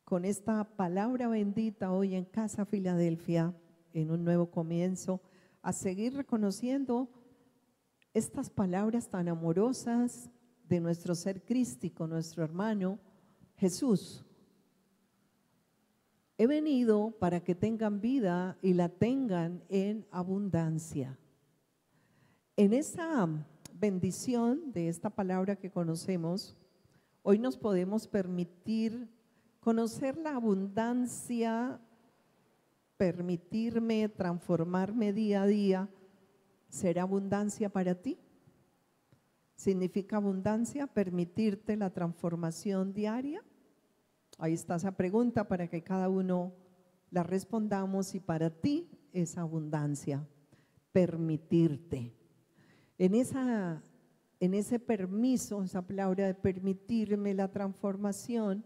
con esta palabra bendita hoy en Casa Filadelfia, en un nuevo comienzo, a seguir reconociendo estas palabras tan amorosas de nuestro ser crístico, nuestro hermano Jesús. He venido para que tengan vida y la tengan en abundancia. En esa bendición de esta palabra que conocemos, hoy nos podemos permitir conocer la abundancia, permitirme transformarme día a día. ¿Será abundancia para ti? ¿Significa abundancia permitirte la transformación diaria? Ahí está esa pregunta para que cada uno la respondamos, y para ti es abundancia, permitirte. En ese permiso, esa palabra de permitirme la transformación,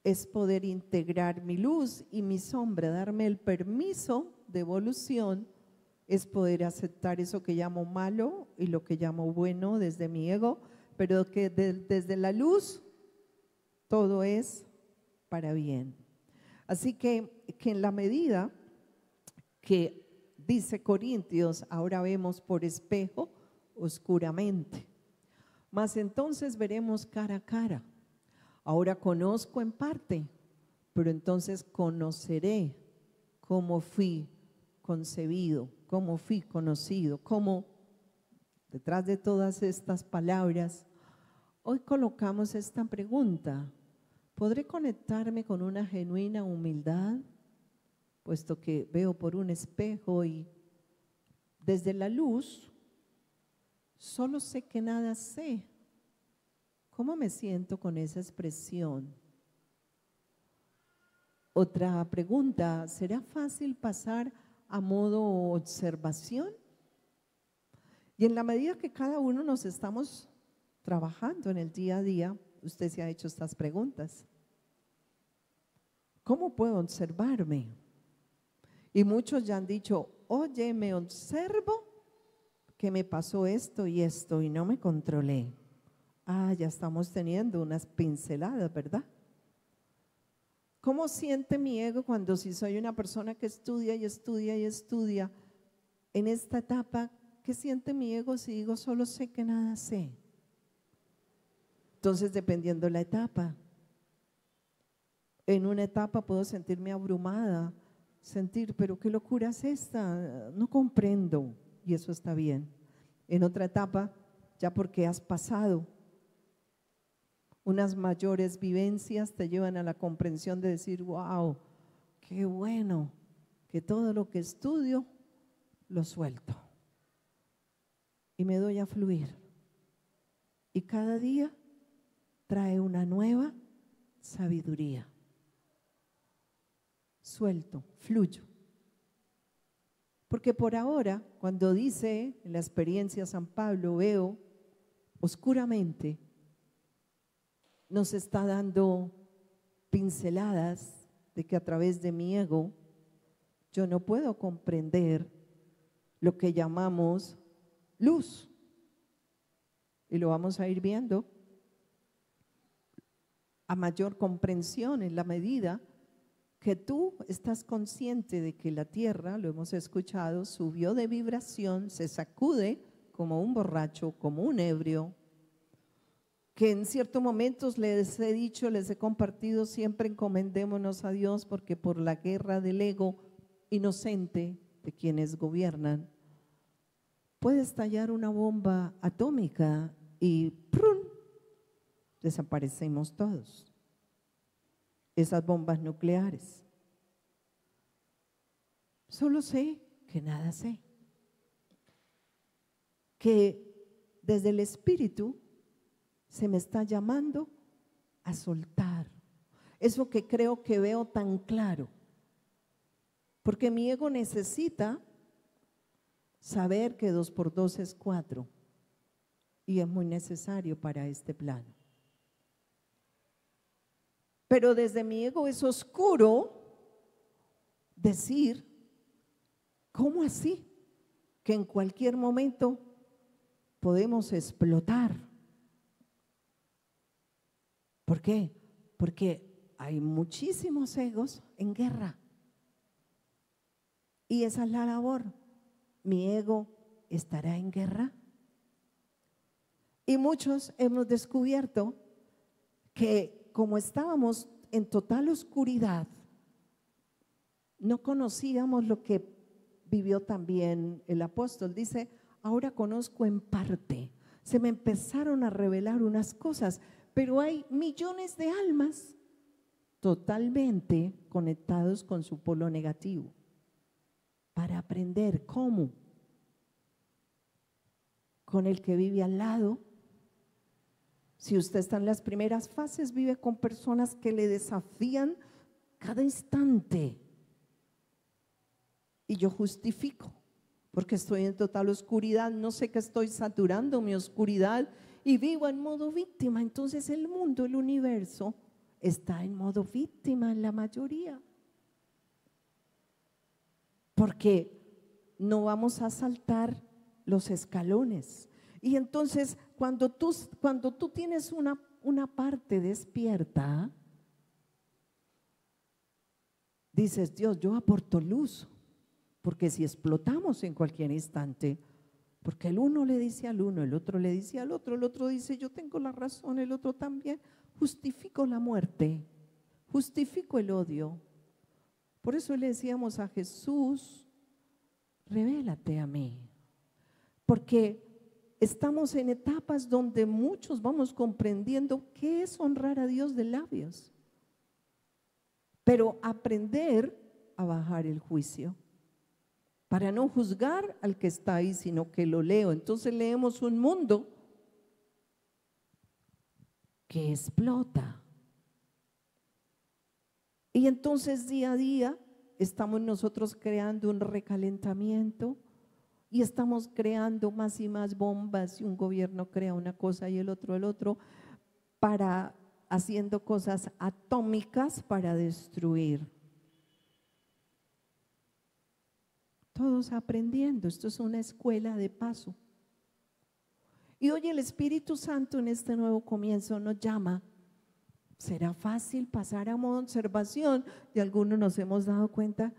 es poder integrar mi luz y mi sombra, darme el permiso de evolución, es poder aceptar eso que llamo malo y lo que llamo bueno desde mi ego, pero que desde la luz todo es para bien. Así que en la medida que dice Corintios, ahora vemos por espejo oscuramente, mas entonces veremos cara a cara. Ahora conozco en parte, pero entonces conoceré cómo fui concebido, cómo fui conocido, cómo detrás de todas estas palabras, hoy colocamos esta pregunta: ¿podré conectarme con una genuina humildad? Puesto que veo por un espejo y desde la luz solo sé que nada sé. ¿Cómo me siento con esa expresión? Otra pregunta: ¿será fácil pasar a modo observación? Y en la medida que cada uno nos estamos trabajando en el día a día, usted se ha hecho estas preguntas. ¿Cómo puedo observarme? Y muchos ya han dicho: oye, me observo que me pasó esto y no me controlé. Ya estamos teniendo unas pinceladas, ¿verdad? ¿Cómo siente mi ego cuando, si soy una persona que estudia y estudia y estudia, en esta etapa, qué siente mi ego si digo solo sé que nada sé? Entonces, dependiendo la etapa, en una etapa puedo sentirme abrumada, sentir, pero qué locura es esta, no comprendo, y eso está bien. En otra etapa, ya porque has pasado unas mayores vivencias, te llevan a la comprensión de decir: wow, qué bueno que todo lo que estudio lo suelto y me doy a fluir, y cada día trae una nueva sabiduría. Suelto, fluyo. Porque por ahora, cuando dice en la experiencia San Pablo, veo oscuramente, nos está dando pinceladas de que a través de mi ego yo no puedo comprender lo que llamamos luz. Y lo vamos a ir viendo a mayor comprensión en la medida que tú estás consciente de que la tierra, lo hemos escuchado, subió de vibración, se sacude como un borracho, como un ebrio, que en ciertos momentos les he dicho, les he compartido, siempre encomendémonos a Dios, porque por la guerra del ego inocente de quienes gobiernan, puede estallar una bomba atómica y ¡prum!, desaparecemos todos. Esas bombas nucleares. Solo sé que nada sé. Que desde el espíritu se me está llamando a soltar eso que creo que veo tan claro, porque mi ego necesita saber que 2 por 2 es 4 y es muy necesario para este plano. Pero desde mi ego es oscuro decir: ¿cómo así? Que en cualquier momento podemos explotar. ¿Por qué? Porque hay muchísimos egos en guerra. Y esa es la labor. ¿Mi ego estará en guerra? Y muchos hemos descubierto que como estábamos en total oscuridad, no conocíamos lo que vivió también el apóstol. Dice, ahora conozco en parte. Se me empezaron a revelar unas cosas, pero hay millones de almas totalmente conectados con su polo negativo. Para aprender cómo, con el que vive al lado. Si usted está en las primeras fases, vive con personas que le desafían cada instante. Y yo justifico, porque estoy en total oscuridad, no sé que estoy saturando mi oscuridad y vivo en modo víctima. Entonces el mundo, el universo, está en modo víctima en la mayoría. Porque no vamos a saltar los escalones. Y entonces cuando tú tienes una parte despierta, dices, Dios, yo aporto luz, porque si explotamos en cualquier instante, porque el uno le dice al uno, el otro le dice al otro, el otro dice yo tengo la razón, el otro también, justifico la muerte, justifico el odio. Por eso le decíamos a Jesús, revélate a mí, porque estamos en etapas donde muchos vamos comprendiendo qué es honrar a Dios de labios, pero aprender a bajar el juicio para no juzgar al que está ahí, sino que lo leo. Entonces leemos un mundo que explota. Y entonces día a día estamos nosotros creando un recalentamiento y estamos creando más y más bombas, y un gobierno crea una cosa y el otro, para haciendo cosas atómicas para destruir. Todos aprendiendo, esto es una escuela de paso. Y hoy el Espíritu Santo en este nuevo comienzo nos llama. ¿Será fácil pasar a modo observación? Y algunos nos hemos dado cuenta,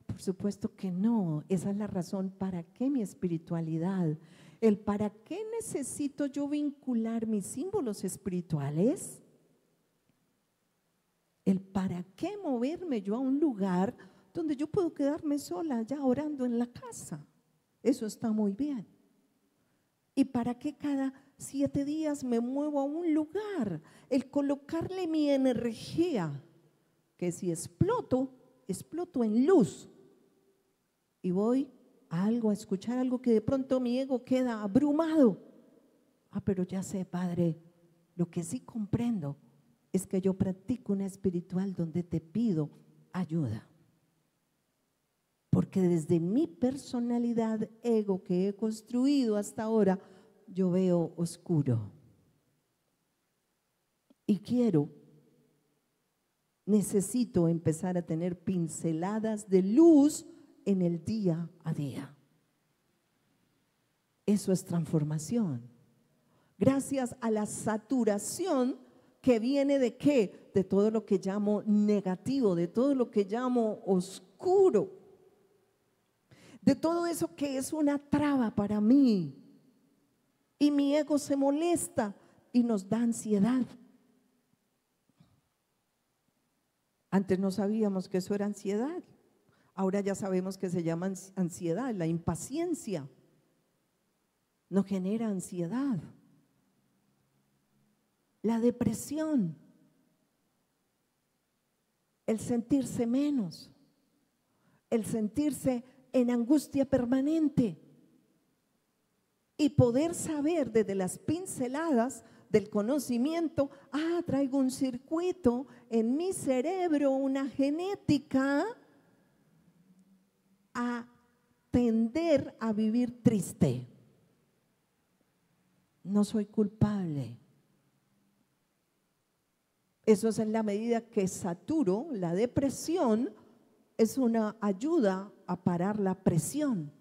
por supuesto que no. Esa es la razón para qué mi espiritualidad, el para qué necesito yo vincular mis símbolos espirituales, el para qué moverme yo a un lugar donde yo puedo quedarme sola ya orando en la casa. Eso está muy bien. ¿Y para qué cada 7 días me muevo a un lugar? El colocarle mi energía, que si exploto en luz y voy a algo, a escuchar algo que de pronto mi ego queda abrumado. Pero ya sé, Padre, lo que sí comprendo es que yo practico una espiritual donde te pido ayuda. Porque desde mi personalidad, ego que he construido hasta ahora, yo veo oscuro. Y necesito empezar a tener pinceladas de luz en el día a día. Eso es transformación. Gracias a la saturación que viene de ¿qué? De todo lo que llamo negativo, de todo lo que llamo oscuro. De todo eso que es una traba para mí. Y mi ego se molesta y nos da ansiedad. Antes no sabíamos que eso era ansiedad. Ahora ya sabemos que se llama ansiedad. La impaciencia nos genera ansiedad. La depresión, el sentirse menos, el sentirse en angustia permanente, y poder saber desde las pinceladas del conocimiento, traigo un circuito en mi cerebro, una genética a tender a vivir triste. No soy culpable. Eso es en la medida que saturo la depresión. Es una ayuda a parar la presión,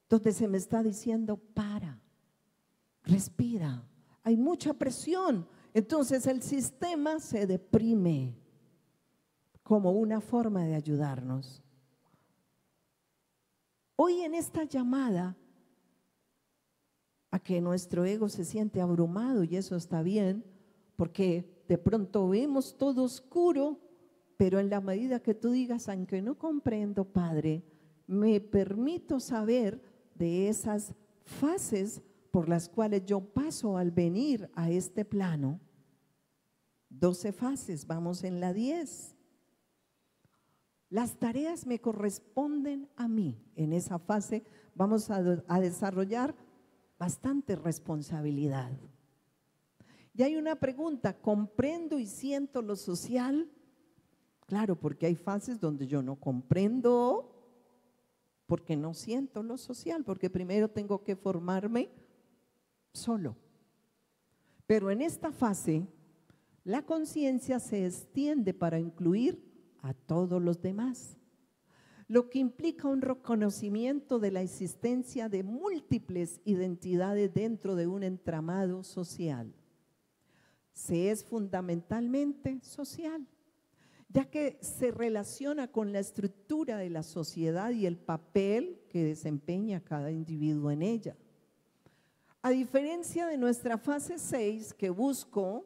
donde se me está diciendo para, respira, hay mucha presión. Entonces el sistema se deprime como una forma de ayudarnos. Hoy en esta llamada a que nuestro ego se siente abrumado, y eso está bien, porque de pronto vemos todo oscuro, pero en la medida que tú digas, aunque no comprendo, Padre, me permito saber de esas fases por las cuales yo paso al venir a este plano. 12 fases, vamos en la 10. Las tareas me corresponden a mí. En esa fase vamos a desarrollar bastante responsabilidad. Y hay una pregunta, ¿comprendo y siento lo social? Claro, porque hay fases donde yo no comprendo, porque no siento lo social, porque primero tengo que formarme solo. Pero en esta fase, la conciencia se extiende para incluir a todos los demás, lo que implica un reconocimiento de la existencia de múltiples identidades dentro de un entramado social. Se es fundamentalmente social, ya que se relaciona con la estructura de la sociedad y el papel que desempeña cada individuo en ella. A diferencia de nuestra fase 6, que busco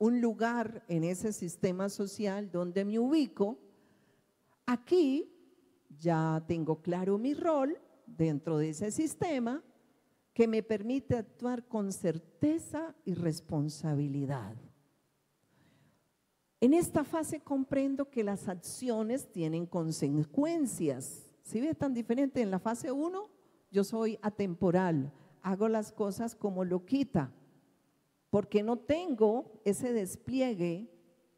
un lugar en ese sistema social donde me ubico, aquí ya tengo claro mi rol dentro de ese sistema que me permite actuar con certeza y responsabilidad. En esta fase comprendo que las acciones tienen consecuencias. ¿Sí ve tan diferente? En la fase 1 yo soy atemporal, hago las cosas como loquita, porque no tengo ese despliegue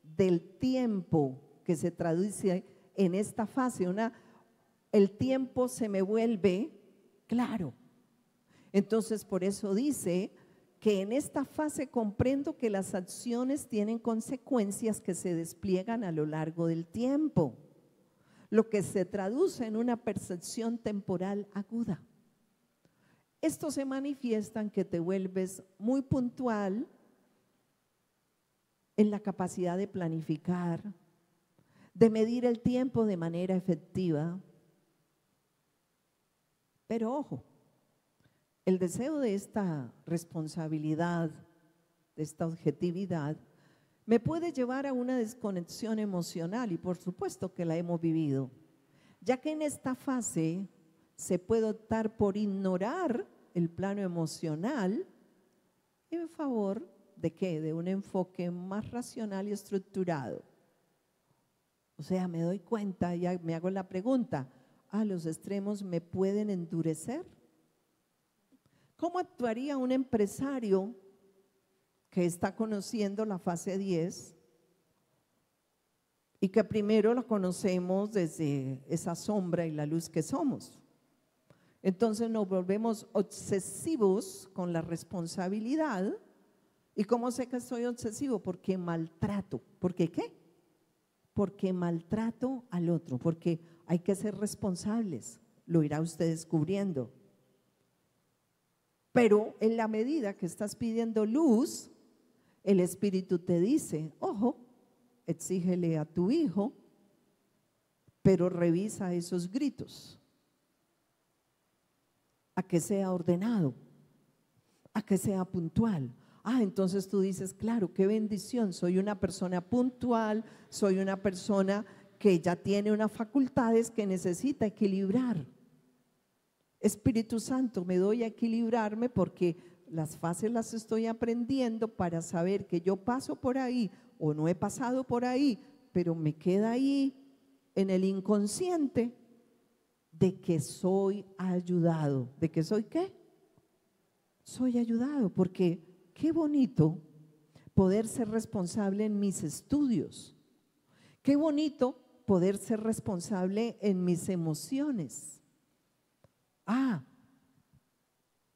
del tiempo que se traduce en esta fase. El tiempo se me vuelve claro. Entonces, por eso dice que en esta fase comprendo que las acciones tienen consecuencias que se despliegan a lo largo del tiempo, lo que se traduce en una percepción temporal aguda. Esto se manifiesta en que te vuelves muy puntual en la capacidad de planificar, de medir el tiempo de manera efectiva. Pero ojo, el deseo de esta responsabilidad, de esta objetividad, me puede llevar a una desconexión emocional, y por supuesto que la hemos vivido, ya que en esta fase se puede optar por ignorar el plano emocional en favor de ¿qué? De un enfoque más racional y estructurado. O sea, me doy cuenta, ya me hago la pregunta, ¿los extremos me pueden endurecer? ¿Cómo actuaría un empresario que está conociendo la fase 10 y que primero lo conocemos desde esa sombra y la luz que somos? Entonces nos volvemos obsesivos con la responsabilidad. ¿Y cómo sé que soy obsesivo? Porque maltrato. ¿Por qué qué? Porque maltrato al otro, porque hay que ser responsables. Lo irá usted descubriendo. Pero en la medida que estás pidiendo luz, el Espíritu te dice, ojo, exígele a tu hijo, pero revisa esos gritos, a que sea ordenado, a que sea puntual. Entonces tú dices, claro, qué bendición, soy una persona puntual, soy una persona que ya tiene unas facultades que necesita equilibrar. Espíritu Santo, me doy a equilibrarme porque las fases las estoy aprendiendo para saber que yo paso por ahí o no he pasado por ahí, pero me queda ahí en el inconsciente de que soy ayudado. ¿De que soy qué? Soy ayudado, porque qué bonito poder ser responsable en mis estudios. Qué bonito poder ser responsable en mis emociones.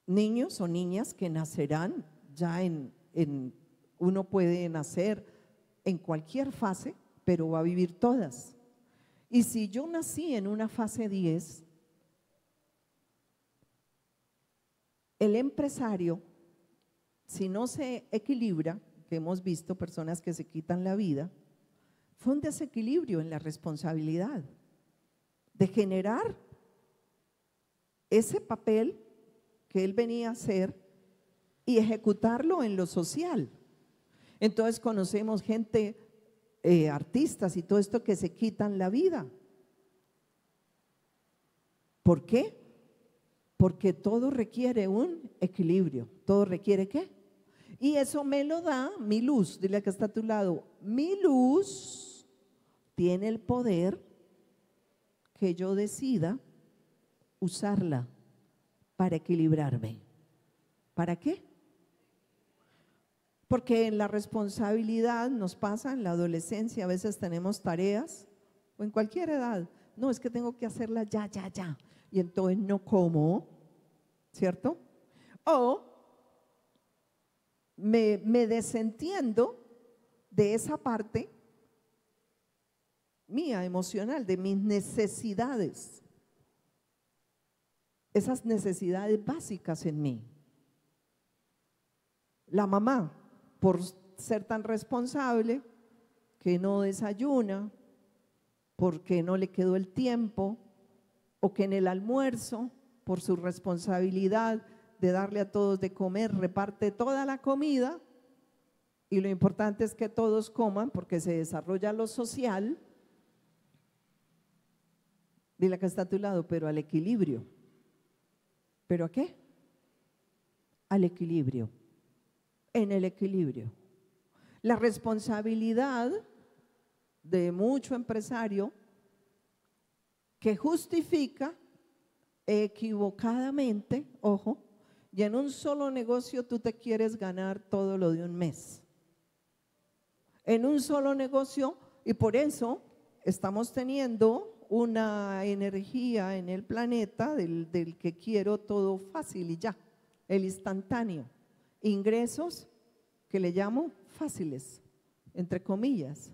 Niños o niñas que nacerán ya uno puede nacer en cualquier fase, pero va a vivir todas. Y si yo nací en una fase 10, el empresario, si no se equilibra, que hemos visto, personas que se quitan la vida, fue un desequilibrio en la responsabilidad de generar ese papel que él venía a hacer y ejecutarlo en lo social. Entonces conocemos gente, artistas y todo esto que se quitan la vida. ¿Por qué? Porque todo requiere un equilibrio. ¿Todo requiere qué? Y eso me lo da mi luz. Dile que está a tu lado. Mi luz tiene el poder que yo decida usarla para equilibrarme. ¿Para qué? Porque en la responsabilidad nos pasa, en la adolescencia a veces tenemos tareas, o en cualquier edad, no, es que tengo que hacerla ya, y entonces no como, ¿cierto? O me desentiendo de esa parte mía emocional, de mis necesidades, esas necesidades básicas en mí. La mamá, por ser tan responsable, que no desayuna, porque no le quedó el tiempo, o que en el almuerzo, por su responsabilidad de darle a todos de comer, reparte toda la comida, y lo importante es que todos coman porque se desarrolla lo social. Dile que está a tu lado, pero al equilibrio. ¿Pero a qué? Al equilibrio. En el equilibrio. La responsabilidad de mucho empresario que justifica equivocadamente, ojo, y en un solo negocio tú te quieres ganar todo lo de un mes. En un solo negocio, y por eso estamos teniendo una energía en el planeta del que quiero todo fácil y ya, el instantáneo. Ingresos que le llamo fáciles, entre comillas,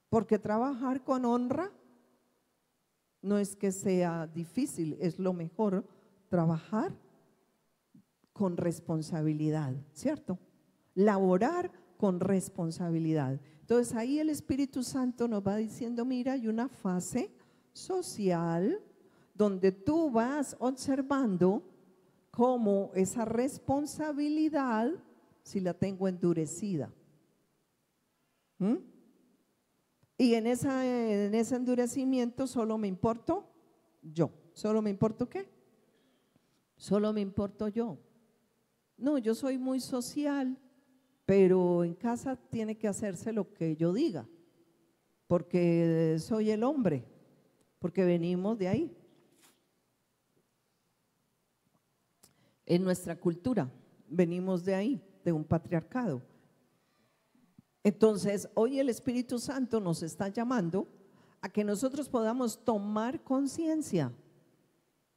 porque trabajar con honra no es que sea difícil, es lo mejor, trabajar con responsabilidad, ¿cierto? Laborar con responsabilidad. Entonces ahí el Espíritu Santo nos va diciendo, mira, hay una fase social donde tú vas observando cómo esa responsabilidad, si la tengo endurecida. Y en ese endurecimiento solo me importo yo. ¿Solo me importo qué? Solo me importo yo. No, yo soy muy social, pero en casa tiene que hacerse lo que yo diga, porque soy el hombre, porque venimos de ahí. En nuestra cultura venimos de ahí, de un patriarcado. Entonces, hoy el Espíritu Santo nos está llamando a que nosotros podamos tomar conciencia.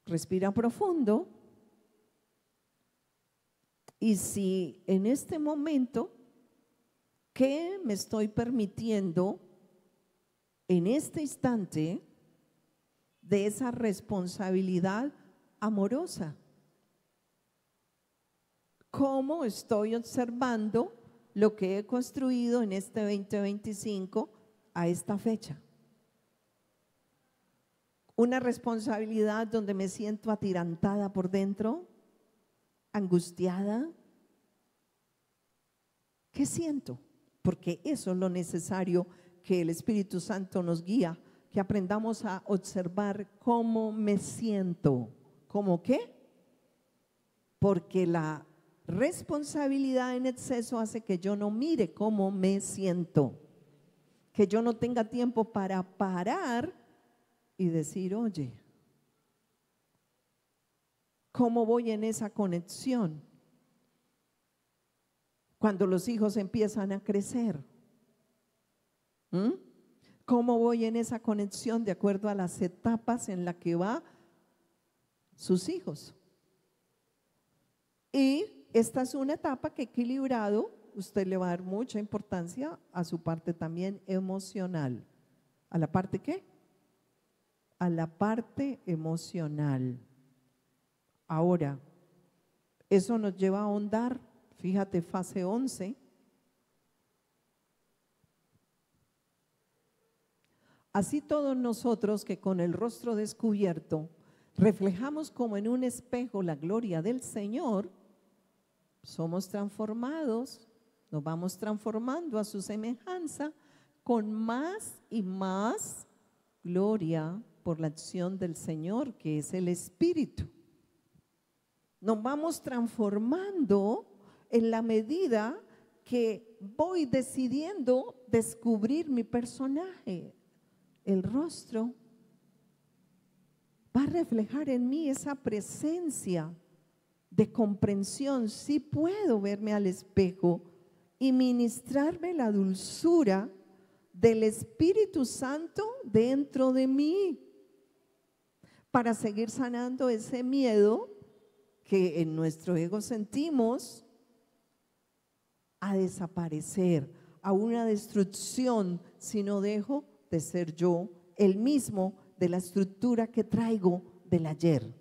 Respira profundo. Y si en este momento, ¿qué me estoy permitiendo en este instante de esa responsabilidad amorosa? ¿Cómo estoy observando lo que he construido en este 2025 a esta fecha? Una responsabilidad donde me siento atirantada por dentro, angustiada. ¿Qué siento? Porque eso es lo necesario que el Espíritu Santo nos guía, que aprendamos a observar cómo me siento. ¿Cómo qué? Porque la responsabilidad en exceso hace que yo no mire cómo me siento, que yo no tenga tiempo para parar y decir, oye, ¿cómo voy en esa conexión? Cuando los hijos empiezan a crecer, ¿cómo voy en esa conexión de acuerdo a las etapas en las que va sus hijos? Y esta es una etapa que equilibrado, usted le va a dar mucha importancia a su parte también emocional. ¿A la parte qué? A la parte emocional. Ahora, eso nos lleva a ahondar Fíjate, fase 11. Así todos nosotros que con el rostro descubierto reflejamos como en un espejo la gloria del Señor, somos transformados, nos vamos transformando a su semejanza con más y más gloria por la acción del Señor, que es el Espíritu. Nos vamos transformando en la medida que voy decidiendo descubrir mi personaje. El rostro va a reflejar en mí esa presencia de comprensión. Sí puedo verme al espejo y ministrarme la dulzura del Espíritu Santo dentro de mí para seguir sanando ese miedo que en nuestro ego sentimos a desaparecer, a una destrucción, si no dejo de ser yo el mismo de la estructura que traigo del ayer.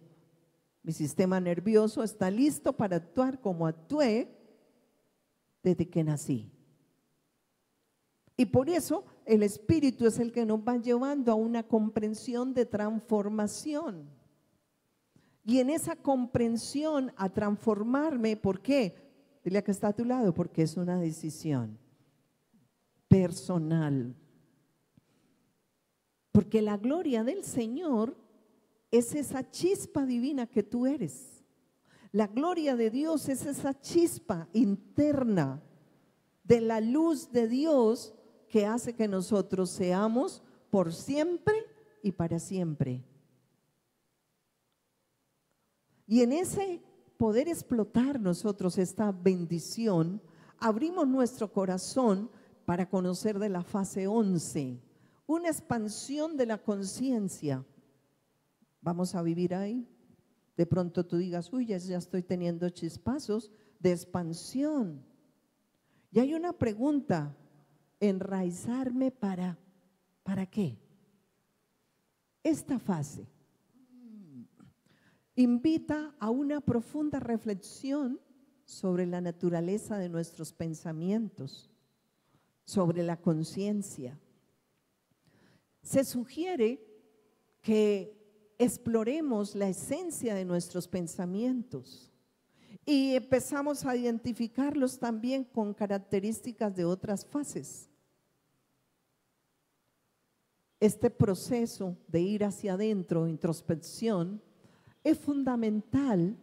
Mi sistema nervioso está listo para actuar como actué desde que nací. Y por eso el Espíritu es el que nos va llevando a una comprensión de transformación. Y en esa comprensión a transformarme, ¿por qué? Dile a que está a tu lado, porque es una decisión personal. Porque la gloria del Señor es esa chispa divina que tú eres. La gloria de Dios es esa chispa interna de la luz de Dios que hace que nosotros seamos por siempre y para siempre. Y en ese poder explotar nosotros esta bendición, abrimos nuestro corazón para conocer de la fase 11, una expansión de la conciencia. Vamos a vivir ahí. De pronto tú digas, uy, ya estoy teniendo chispazos de expansión. Y hay una pregunta, enraizarme ¿para qué? Esta fase invita a una profunda reflexión sobre la naturaleza de nuestros pensamientos, sobre la conciencia. Se sugiere que exploremos la esencia de nuestros pensamientos y empezamos a identificarlos también con características de otras fases. Este proceso de ir hacia adentro, introspección, es fundamental.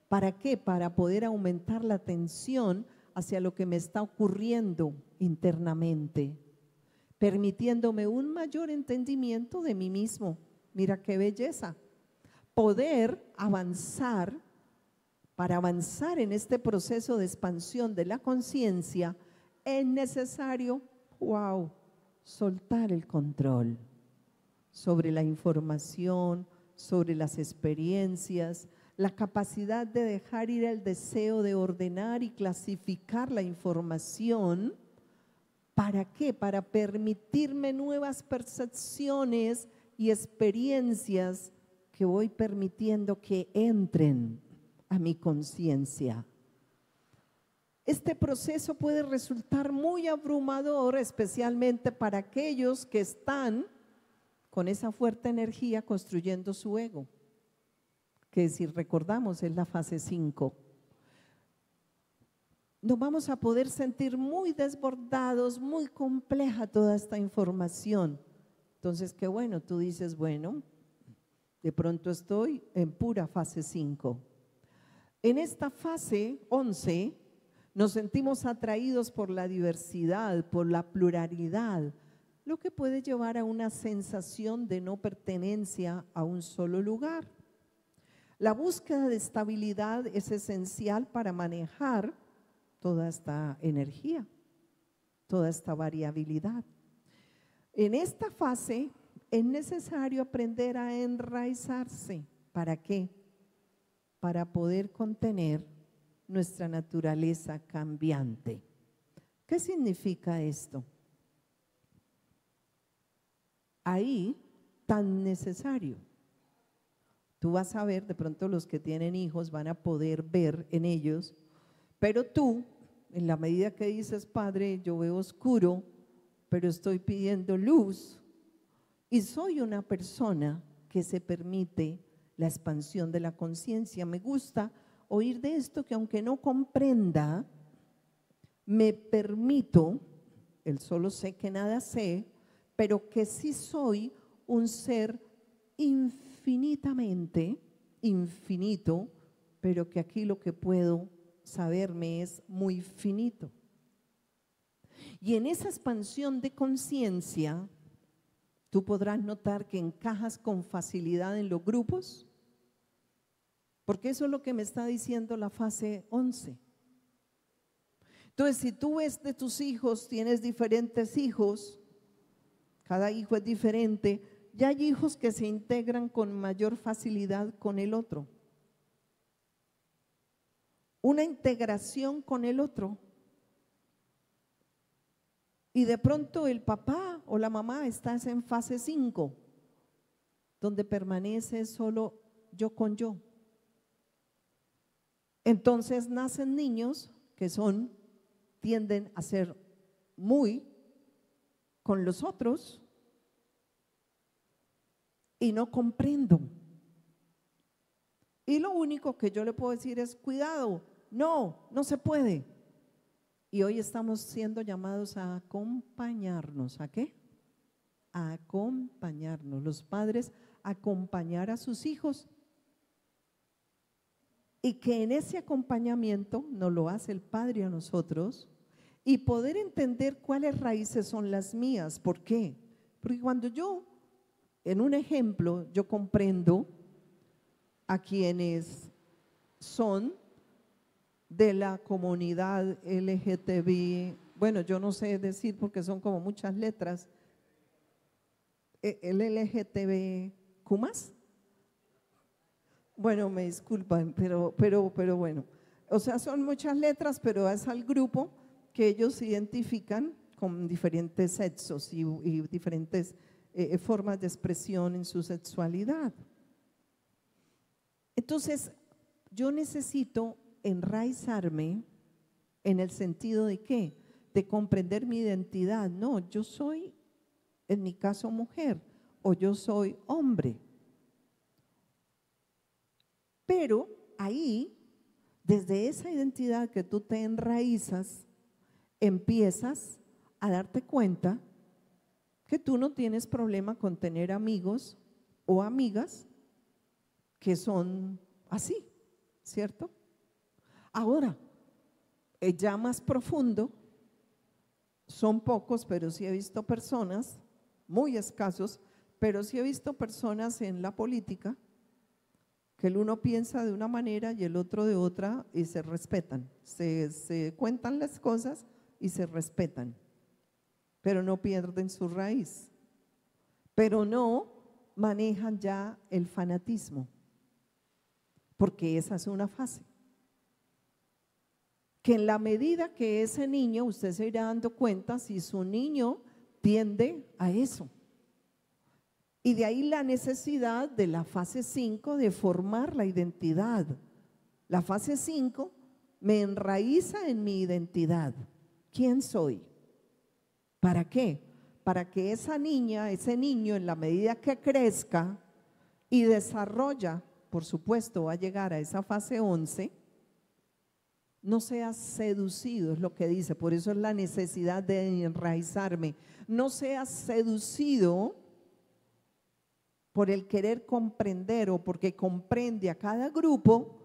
¿Para qué? Para poder aumentar la atención hacia lo que me está ocurriendo internamente, permitiéndome un mayor entendimiento de mí mismo. Mira qué belleza. Poder avanzar, para avanzar en este proceso de expansión de la conciencia, es necesario, soltar el control sobre la información, sobre las experiencias, la capacidad de dejar ir el deseo de ordenar y clasificar la información. ¿Para qué? Para permitirme nuevas percepciones y experiencias que voy permitiendo que entren a mi conciencia. Este proceso puede resultar muy abrumador, especialmente para aquellos que están con esa fuerte energía construyendo su ego, que si recordamos es la fase 5. Nos vamos a poder sentir muy desbordados, muy compleja toda esta información. Entonces, qué bueno, tú dices, bueno, de pronto estoy en pura fase 5. En esta fase 11 nos sentimos atraídos por la diversidad, por la pluralidad, lo que puede llevar a una sensación de no pertenencia a un solo lugar. La búsqueda de estabilidad es esencial para manejar toda esta energía, toda esta variabilidad. En esta fase es necesario aprender a enraizarse. ¿Para qué? Para poder contener nuestra naturaleza cambiante. ¿Qué significa esto? Ahí, tan necesario. Tú vas a ver, de pronto los que tienen hijos van a poder ver en ellos Pero tú, en la medida que dices, Padre, yo veo oscuro, pero estoy pidiendo luz, y soy una persona que se permite la expansión de la conciencia. Me gusta oír de esto, que aunque no comprenda, me permito, el solo sé que nada sé, pero que sí soy un ser infinitamente infinito, pero que aquí lo que puedo saberme es muy finito. Y en esa expansión de conciencia, tú podrás notar que encajas con facilidad en los grupos, porque eso es lo que me está diciendo la fase 11. Entonces, si tú ves de tus hijos, tienes diferentes hijos, cada hijo es diferente, ya hay hijos que se integran con mayor facilidad con el otro. Una integración con el otro. Y de pronto el papá o la mamá estás en fase 5, donde permanece solo yo con yo. Entonces nacen niños que tienden a ser muy con los otros y no comprendo. Y lo único que yo le puedo decir es, cuidado, no se puede. Y hoy estamos siendo llamados a acompañarnos. ¿A qué? A acompañarnos. Los padres, acompañar a sus hijos. Y que en ese acompañamiento nos lo hace el Padre a nosotros, y poder entender cuáles raíces son las mías. ¿Por qué? Porque cuando yo, en un ejemplo, yo comprendo a quienes son de la comunidad LGTB, bueno, yo no sé decir porque son como muchas letras, el LGTBQ+. Bueno, me disculpan, pero bueno, o sea, son muchas letras, pero es al grupo que ellos se identifican con diferentes sexos y diferentes formas de expresión en su sexualidad. Entonces, yo necesito enraizarme en el sentido de ¿qué? De comprender mi identidad. No, yo soy, en mi caso, mujer, o yo soy hombre. Pero ahí, desde esa identidad que tú te enraizas, empiezas a darte cuenta que tú no tienes problema con tener amigos o amigas que son así, ¿cierto? Ahora, ya más profundo, son pocos, pero sí he visto personas, muy escasos, pero sí he visto personas en la política que el uno piensa de una manera y el otro de otra, y se respetan, se cuentan las cosas y se respetan, pero no pierden su raíz, pero no manejan ya el fanatismo, porque esa es una fase. Que en la medida que ese niño, usted se irá dando cuenta si su niño tiende a eso. Y de ahí la necesidad de la fase 5 de formar la identidad. La fase 5 me enraiza en mi identidad. ¿Quién soy? ¿Para qué? Para que esa niña, ese niño, en la medida que crezca y desarrolla, por supuesto, va a llegar a esa fase 11, no seas seducido, es lo que dice, por eso es la necesidad de enraizarme. No seas seducido por el querer comprender o porque comprende a cada grupo,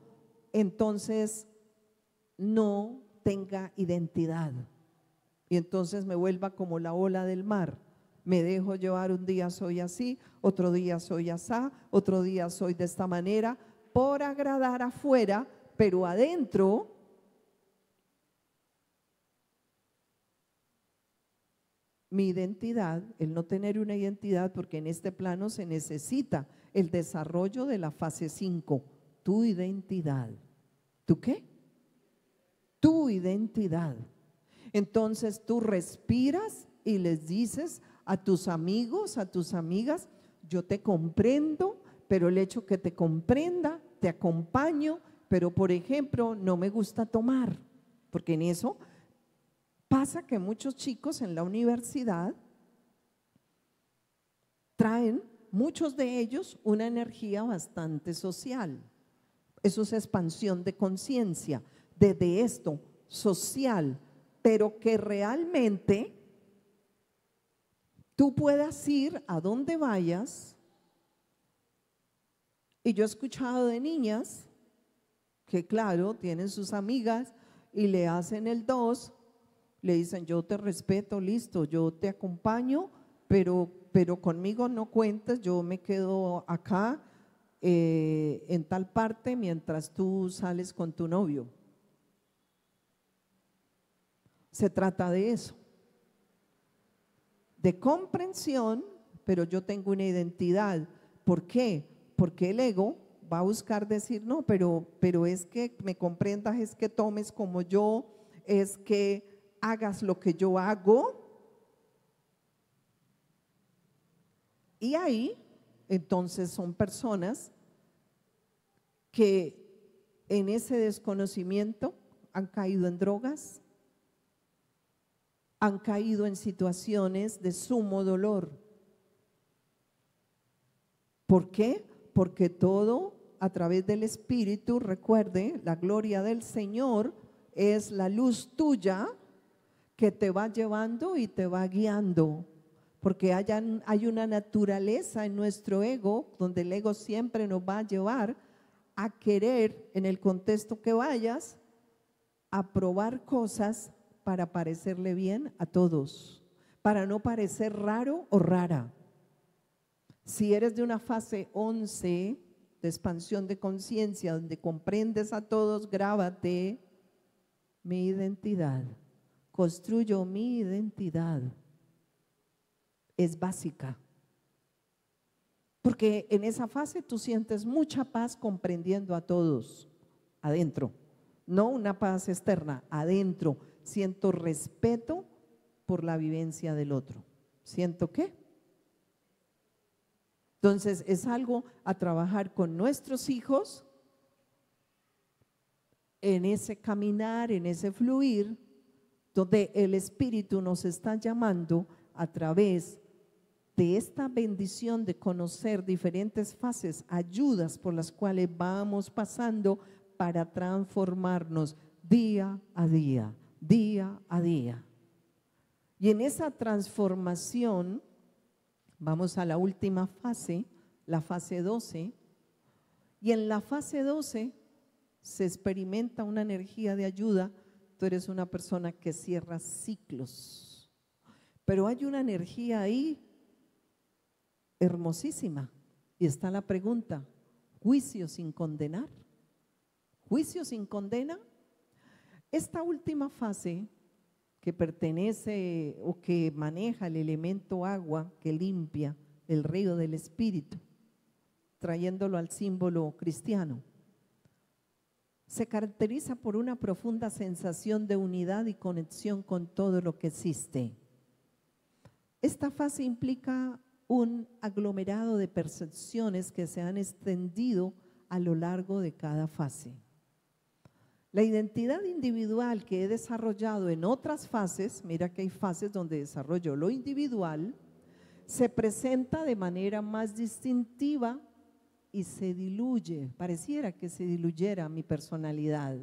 entonces no tenga identidad. Y entonces me vuelva como la ola del mar. Me dejo llevar, un día soy así, otro día soy asá, otro día soy de esta manera, por agradar afuera, pero adentro mi identidad, el no tener una identidad, porque en este plano se necesita el desarrollo de la fase 5, tu identidad. ¿Tú qué? Tu identidad. Entonces tú respiras y les dices a tus amigos, a tus amigas, yo te comprendo, pero el hecho que te comprenda, te acompaño, pero por ejemplo, no me gusta tomar. porque en eso pasa que muchos chicos en la universidad traen, muchos de ellos, una energía bastante social. Eso es expansión de conciencia, desde esto, social, pero que realmente tú puedas ir a donde vayas. Y yo he escuchado de niñas que, claro, tienen sus amigas y le hacen el 2, le dicen: yo te respeto, listo, yo te acompaño, pero conmigo no cuentes, yo me quedo acá en tal parte mientras tú sales con tu novio. Se trata de eso, de comprensión, pero yo tengo una identidad. ¿Por qué? Porque el ego va a buscar decir: no, pero es que me comprendas, es que tomes como yo, es que hagas lo que yo hago. Y ahí, entonces, son personas que en ese desconocimiento han caído en drogas, han caído en situaciones de sumo dolor. ¿Por qué? Porque todo a través del Espíritu, recuerde, la gloria del Señor es la luz tuya que te va llevando y te va guiando. Porque hay una naturaleza en nuestro ego, donde el ego siempre nos va a llevar a querer, en el contexto que vayas, a probar cosas para parecerle bien a todos, para no parecer raro o rara. Si eres de una fase 11 de expansión de conciencia, donde comprendes a todos, grábate: mi identidad, construyo mi identidad. Es básica, porque en esa fase tú sientes mucha paz comprendiendo a todos adentro, no una paz externa, adentro. Siento respeto por la vivencia del otro. ¿Siento qué? Entonces es algo a trabajar con nuestros hijos en ese caminar, en ese fluir, donde el Espíritu nos está llamando a través de esta bendición de conocer diferentes fases, ayudas por las cuales vamos pasando para transformarnos día a día, día a día. Y en esa transformación vamos a la última fase, la fase 12, y en la fase 12 se experimenta una energía de ayuda. Tú eres una persona que cierra ciclos, pero hay una energía ahí hermosísima, y está la pregunta: ¿juicio sin condenar? ¿Juicio sin condena? Esta última fase, que pertenece o que maneja el elemento agua, que limpia el río del Espíritu, trayéndolo al símbolo cristiano, se caracteriza por una profunda sensación de unidad y conexión con todo lo que existe. Esta fase implica un aglomerado de percepciones que se han extendido a lo largo de cada fase. La identidad individual que he desarrollado en otras fases, mira que hay fases donde desarrollo lo individual, se presenta de manera más distintiva y se diluye, pareciera que se diluyera mi personalidad,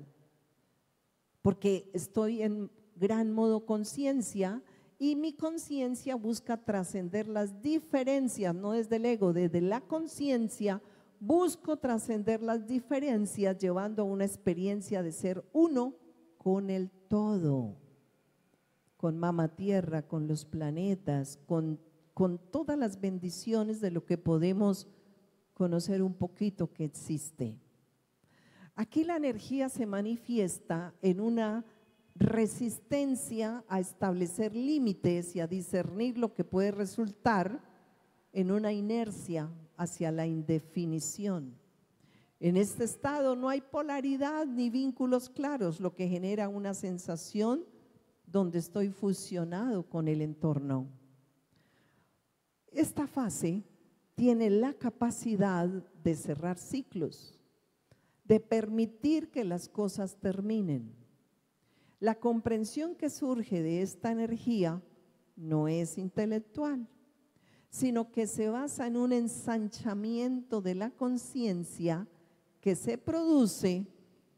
porque estoy en gran modo conciencia. Y mi conciencia busca trascender las diferencias, no desde el ego, desde la conciencia busco trascender las diferencias, llevando a una experiencia de ser uno con el todo, con Mama Tierra, con los planetas, con todas las bendiciones de lo que podemos conocer un poquito que existe. Aquí la energía se manifiesta en una resistencia a establecer límites y a discernir lo que puede resultar en una inercia hacia la indefinición. En este estado no hay polaridad ni vínculos claros, lo que genera una sensación donde estoy fusionado con el entorno. Esta fase tiene la capacidad de cerrar ciclos, de permitir que las cosas terminen. La comprensión que surge de esta energía no es intelectual, sino que se basa en un ensanchamiento de la conciencia que se produce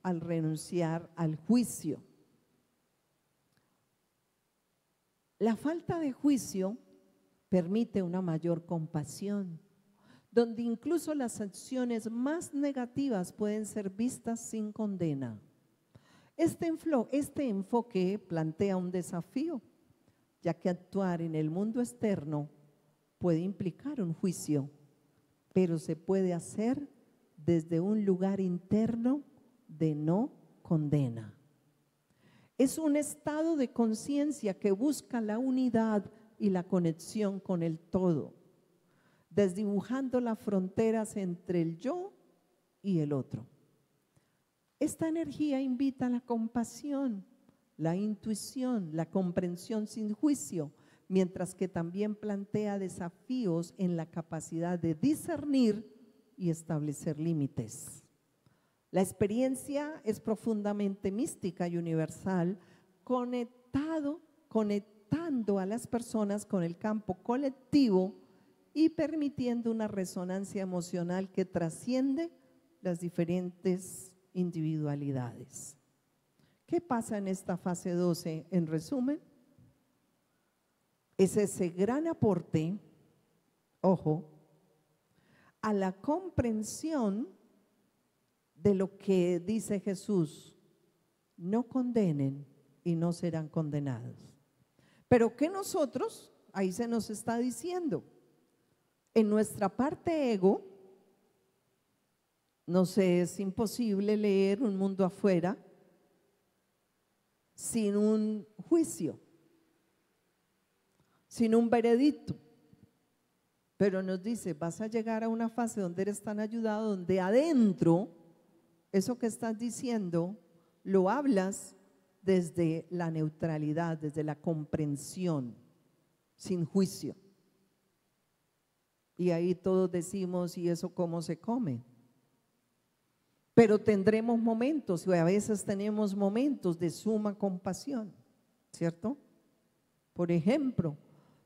al renunciar al juicio. La falta de juicio permite una mayor compasión, donde incluso las acciones más negativas pueden ser vistas sin condena. Este enfoque plantea un desafío, ya que actuar en el mundo externo puede implicar un juicio, pero se puede hacer desde un lugar interno de no condena. Es un estado de conciencia que busca la unidad y la conexión con el todo, desdibujando las fronteras entre el yo y el otro. Esta energía invita a la compasión, la intuición, la comprensión sin juicio, mientras que también plantea desafíos en la capacidad de discernir y establecer límites. La experiencia es profundamente mística y universal, conectando a las personas con el campo colectivo y permitiendo una resonancia emocional que trasciende las diferentes individualidades. ¿Qué pasa en esta fase 12? En resumen, es ese gran aporte, ojo, a la comprensión de lo que dice Jesús: no condenen y no serán condenados. Pero que nosotros, ahí se nos está diciendo, en nuestra parte ego, no sé, es imposible leer un mundo afuera sin un juicio, sin un veredicto. Pero nos dice, vas a llegar a una fase donde eres tan ayudado, donde adentro, eso que estás diciendo, lo hablas desde la neutralidad, desde la comprensión, sin juicio. Y ahí todos decimos, ¿y eso cómo se come? Pero tendremos momentos, y a veces tenemos momentos de suma compasión, ¿cierto? Por ejemplo,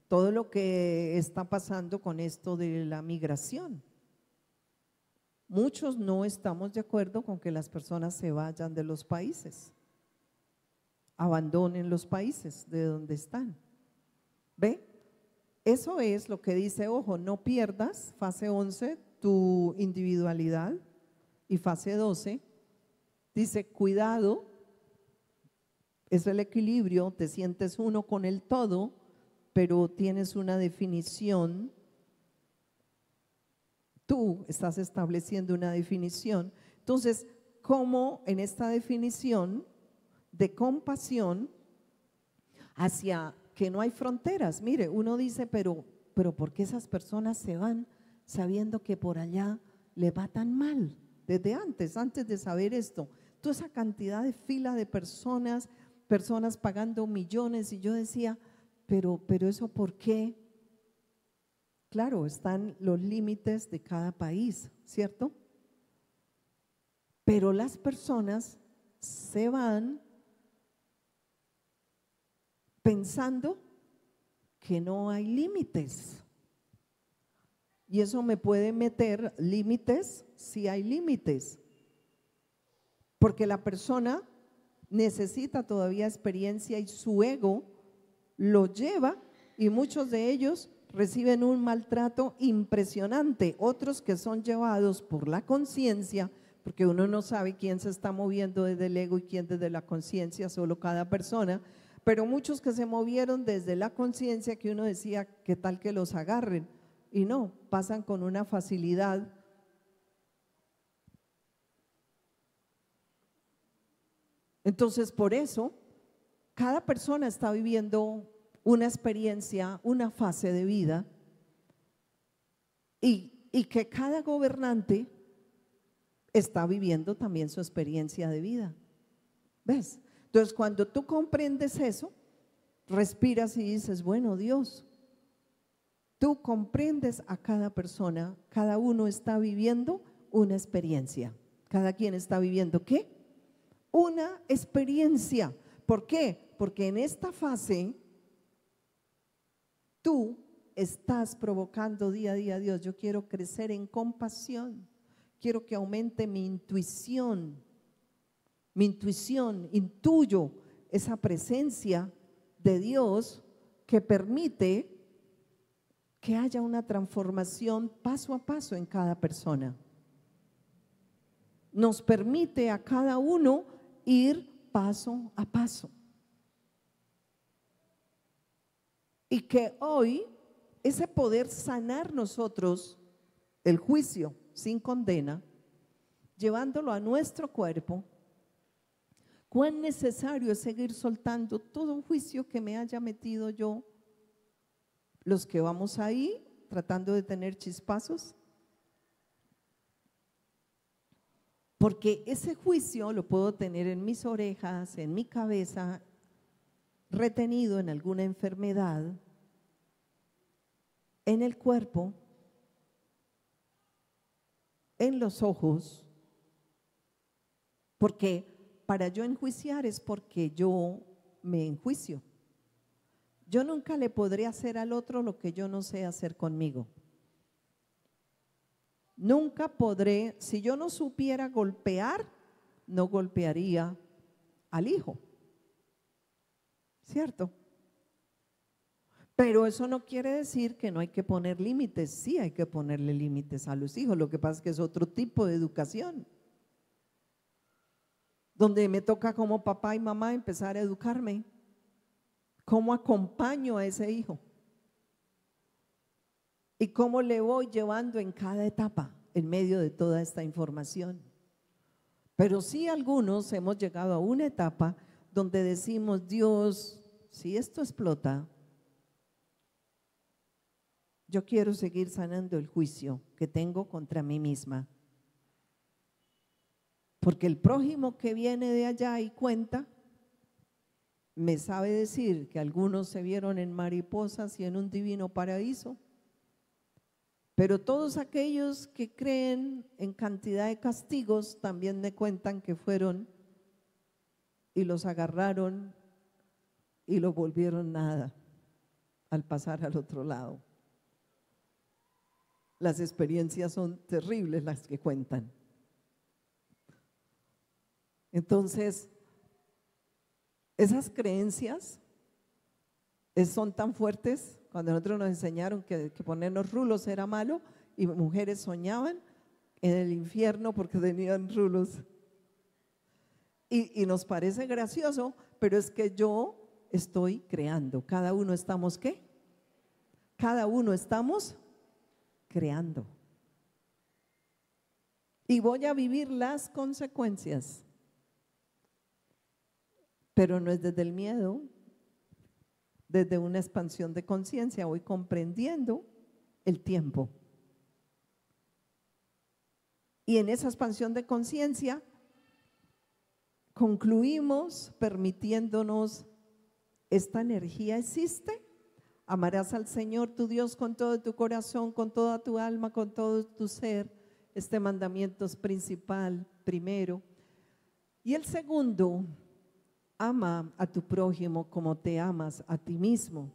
todo lo que está pasando con esto de la migración. Muchos no estamos de acuerdo con que las personas se vayan de los países, abandonen los países de donde están. ¿Ve? Eso es lo que dice, ojo, no pierdas, fase 11, tu individualidad. Y fase 12 dice, cuidado, es el equilibrio, te sientes uno con el todo, pero tienes una definición, tú estás estableciendo una definición. Entonces, ¿cómo en esta definición de compasión hacia que no hay fronteras? Mire, uno dice, pero ¿por qué esas personas se van sabiendo que por allá le va tan mal? Desde antes de saber esto, toda esa cantidad de fila de personas pagando millones, y yo decía, pero eso ¿por qué? Claro, están los límites de cada país, ¿cierto? Pero las personas se van pensando que no hay límites. Y eso me puede meter límites, si hay límites, porque la persona necesita todavía experiencia y su ego lo lleva, y muchos de ellos reciben un maltrato impresionante, otros que son llevados por la conciencia, porque uno no sabe quién se está moviendo desde el ego y quién desde la conciencia, solo cada persona, pero muchos que se movieron desde la conciencia, que uno decía, ¿qué tal que los agarren? Y no, pasan con una facilidad. Entonces, por eso, cada persona está viviendo una experiencia, una fase de vida, y que cada gobernante está viviendo también su experiencia de vida. ¿Ves? Entonces, cuando tú comprendes eso, respiras y dices, bueno, Dios, tú comprendes a cada persona, cada uno está viviendo una experiencia. Cada quien está viviendo ¿qué? Una experiencia, ¿Por qué? Porque en esta fase tú estás provocando día a día a Dios. Yo quiero crecer en compasión, quiero que aumente mi intuición, intuyo esa presencia de Dios que permite que haya una transformación paso a paso en cada persona. Nos permite a cada uno ir paso a paso. Y que hoy ese poder sanar nosotros el juicio sin condena, llevándolo a nuestro cuerpo, cuán necesario es seguir soltando todo juicio que me haya metido yo, los que vamos ahí tratando de tener chispazos, porque ese juicio lo puedo tener en mis orejas, en mi cabeza, retenido en alguna enfermedad, en el cuerpo, en los ojos, porque para yo enjuiciar es porque yo me enjuicio. Yo nunca le podré hacer al otro lo que yo no sé hacer conmigo. Nunca podré, si yo no supiera golpear, no golpearía al hijo. ¿Cierto? Pero eso no quiere decir que no hay que poner límites. Sí hay que ponerle límites a los hijos. Lo que pasa es que es otro tipo de educación, donde me toca como papá y mamá empezar a educarme. ¿Cómo acompaño a ese hijo? ¿Y cómo le voy llevando en cada etapa en medio de toda esta información? Pero sí algunos hemos llegado a una etapa donde decimos, Dios, si esto explota, yo quiero seguir sanando el juicio que tengo contra mí misma. Porque el prójimo que viene de allá y cuenta, me sabe decir que algunos se vieron en mariposas y en un divino paraíso, pero todos aquellos que creen en cantidad de castigos también me cuentan que fueron y los agarraron y lo volvieron nada al pasar al otro lado. Las experiencias son terribles las que cuentan. Entonces, esas creencias son tan fuertes. Cuando nosotros nos enseñaron que ponernos rulos era malo, y mujeres soñaban en el infierno porque tenían rulos. Y nos parece gracioso, pero es que yo estoy creando. Cada uno estamos, ¿qué? Cada uno estamos creando. Y voy a vivir las consecuencias. Pero no es desde el miedo, desde una expansión de conciencia, voy comprendiendo el tiempo. Y en esa expansión de conciencia concluimos permitiéndonos, esta energía existe, amarás al Señor tu Dios con todo tu corazón, con toda tu alma, con todo tu ser. Este mandamiento es principal, primero. Y el segundo, ama a tu prójimo como te amas a ti mismo.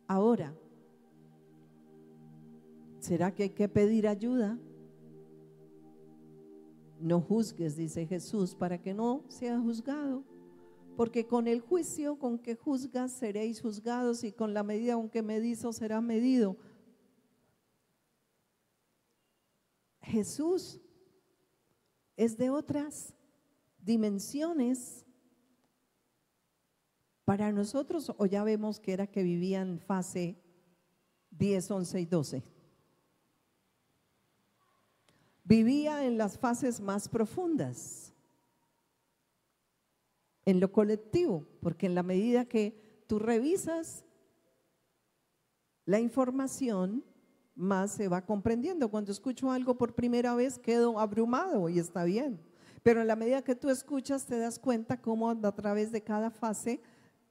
Ahora, ¿será que hay que pedir ayuda? No juzgues, dice Jesús, para que no seas juzgado, porque con el juicio con que juzgas seréis juzgados, y con la medida con que medís os será medido. Jesús es de otras dimensiones para nosotros, o ya vemos que era que vivía en fase 10, 11 y 12. Vivía en las fases más profundas, en lo colectivo, porque en la medida que tú revisas la información, más se va comprendiendo. Cuando escucho algo por primera vez quedo abrumado y está bien, pero en la medida que tú escuchas te das cuenta cómo a través de cada fase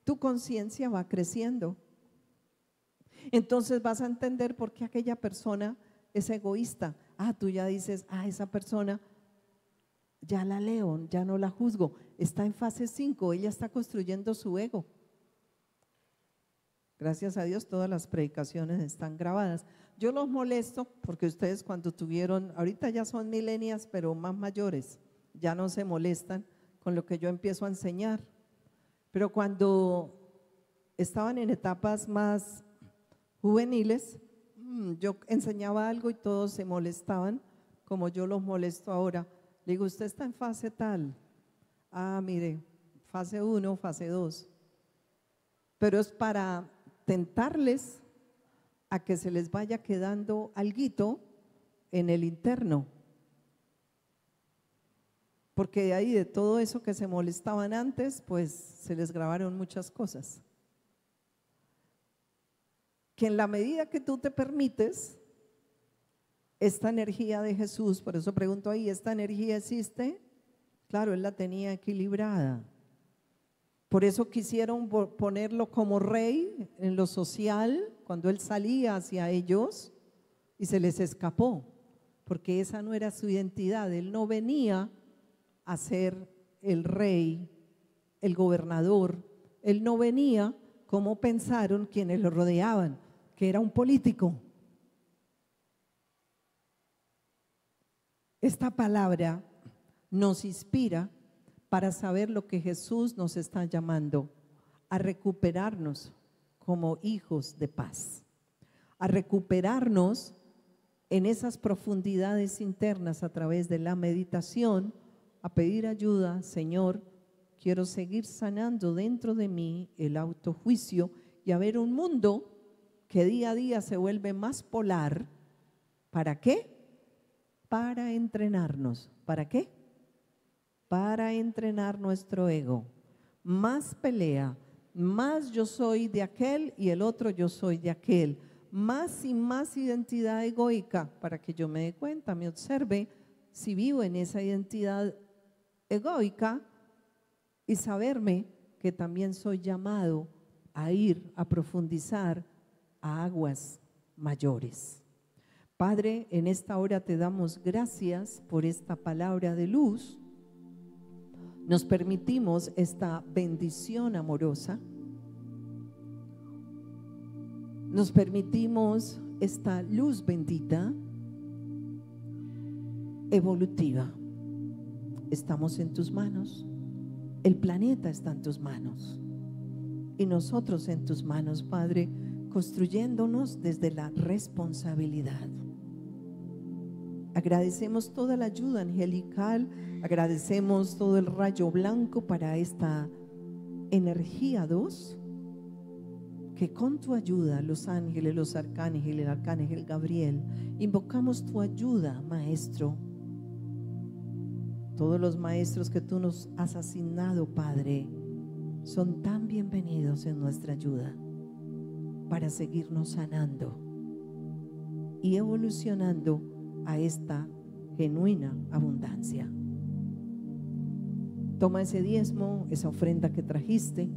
tu conciencia va creciendo. Entonces vas a entender por qué aquella persona es egoísta. Tú ya dices, esa persona ya la leo, ya no la juzgo. Está en fase 5, ella está construyendo su ego. Gracias a Dios todas las predicaciones están grabadas. Yo los molesto porque ustedes cuando tuvieron, ahorita ya son millennials, pero más mayores, ya no se molestan con lo que yo empiezo a enseñar. Pero cuando estaban en etapas más juveniles, yo enseñaba algo y todos se molestaban, como yo los molesto ahora. Le digo, usted está en fase tal. Ah, mire, fase 1, fase 2. Pero es para tentarles a que se les vaya quedando alguito en el interno. Porque de ahí, de todo eso que se molestaban antes, pues se les grabaron muchas cosas. Que en la medida que tú te permites, esta energía de Jesús, por eso pregunto ahí, ¿esta energía existe? Claro, él la tenía equilibrada. Por eso quisieron ponerlo como rey en lo social, cuando él salía hacia ellos y se les escapó, porque esa no era su identidad. Él no venía a ser el rey, el gobernador. Él no venía como pensaron quienes lo rodeaban, que era un político. Esta palabra nos inspira para saber lo que Jesús nos está llamando, a recuperarnos como hijos de paz, a recuperarnos en esas profundidades internas a través de la meditación, a pedir ayuda. Señor, quiero seguir sanando dentro de mí el autojuicio y a ver un mundo que día a día se vuelve más polar. ¿Para qué? Para entrenarnos. ¿Para qué? Para entrenar nuestro ego. Más pelea, más yo soy de aquel y el otro yo soy de aquel. Más y más identidad egoica para que yo me dé cuenta, me observe si vivo en esa identidad egoica y saberme que también soy llamado a ir a profundizar a aguas mayores. Padre, en esta hora te damos gracias por esta palabra de luz. Nos permitimos esta bendición amorosa. Nos permitimos esta luz bendita, evolutiva. Estamos en tus manos. El planeta está en tus manos. Y nosotros en tus manos, Padre, construyéndonos desde la responsabilidad. Agradecemos toda la ayuda angelical, agradecemos todo el rayo blanco para esta energía 2, que con tu ayuda, los ángeles, los arcángeles, el arcángel Gabriel, invocamos tu ayuda, Maestro. Todos los maestros que tú nos has asignado, Padre, son tan bienvenidos en nuestra ayuda para seguirnos sanando y evolucionando a esta genuina abundancia. Toma ese diezmo, esa ofrenda que trajiste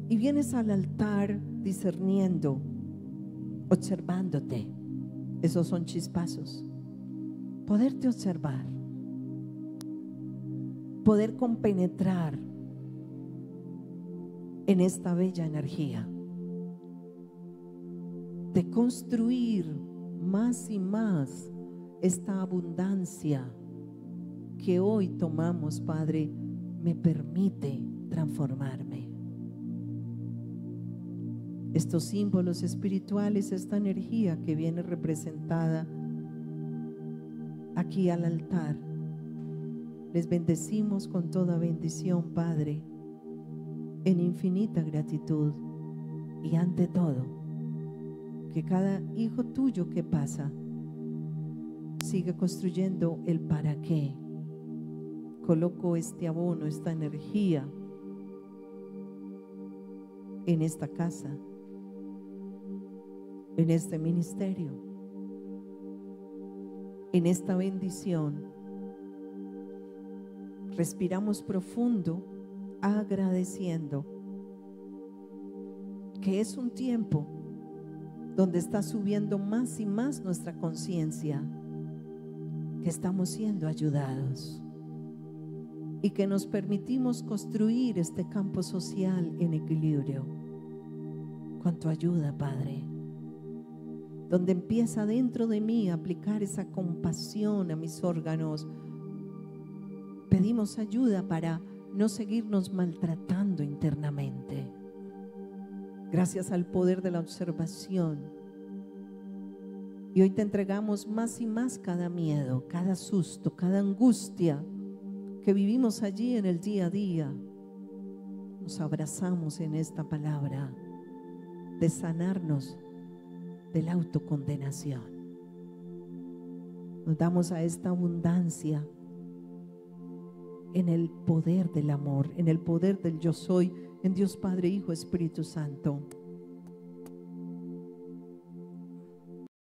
y vienes al altar discerniendo, observándote. Esos son chispazos. Poderte observar, poder compenetrar en esta bella energía de construir más y más esta abundancia que hoy tomamos, Padre, me permite transformarme. Estos símbolos espirituales, esta energía que viene representada aquí al altar, les bendecimos con toda bendición, Padre, en infinita gratitud. Y ante todo, que cada hijo tuyo que pasa siga construyendo el para qué. Coloco este abono, esta energía en esta casa, en este ministerio, en esta bendición. Respiramos profundo, agradeciendo que es un tiempo donde está subiendo más y más nuestra conciencia que estamos siendo ayudados y que nos permitimos construir este campo social en equilibrio con tu ayuda, Padre, donde empieza dentro de mí a aplicar esa compasión a mis órganos. Pedimos ayuda para no seguirnos maltratando internamente. Gracias al poder de la observación. Y hoy te entregamos más y más cada miedo, cada susto, cada angustia que vivimos allí en el día a día. Nos abrazamos en esta palabra de sanarnos de la autocondenación. Nos damos a esta abundancia en el poder del amor, en el poder del yo soy, en Dios Padre, Hijo, Espíritu Santo.